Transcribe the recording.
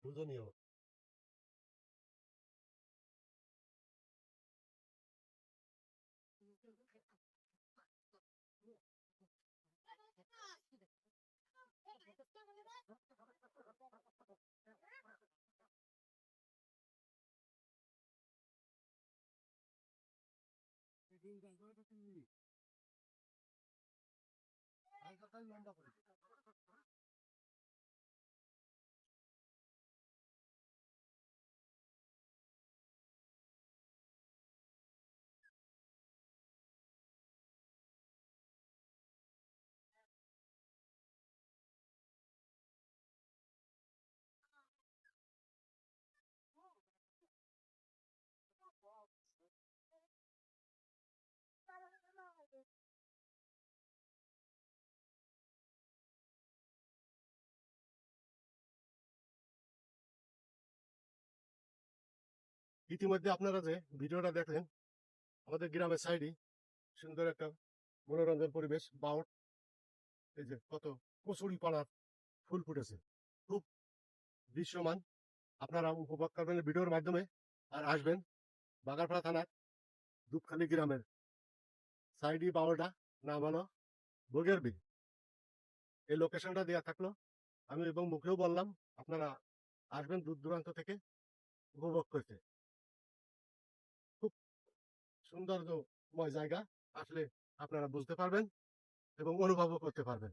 পূজনীয়। ইতিমধ্যে আপনারা যে ভিডিওটা দেখলেন, আমাদের গ্রামের সাইডে সুন্দর একটা মনোরঞ্জন পরিবেশ, বাউট, এই যে কত কচুরি পানার ফুল ফুটেছে, খুব দৃশ্যমান। আপনারা উপভোগ করবেন ভিডিওর মাধ্যমে। আর আসবেন বাগারপাড়া থানার দুপখালি গ্রামের সাইডি বাউলটা, নাম হলো বগেরবিল। এই লোকেশনটা দেওয়া থাকলো, আমি এবং মুখেও বললাম, আপনারা আসবেন দূর দূরান্ত থেকে উপভোগ করতে। খুব সৌন্দর্যময় জায়গা, আসলে আপনারা বুঝতে পারবেন এবং অনুভবও করতে পারবেন।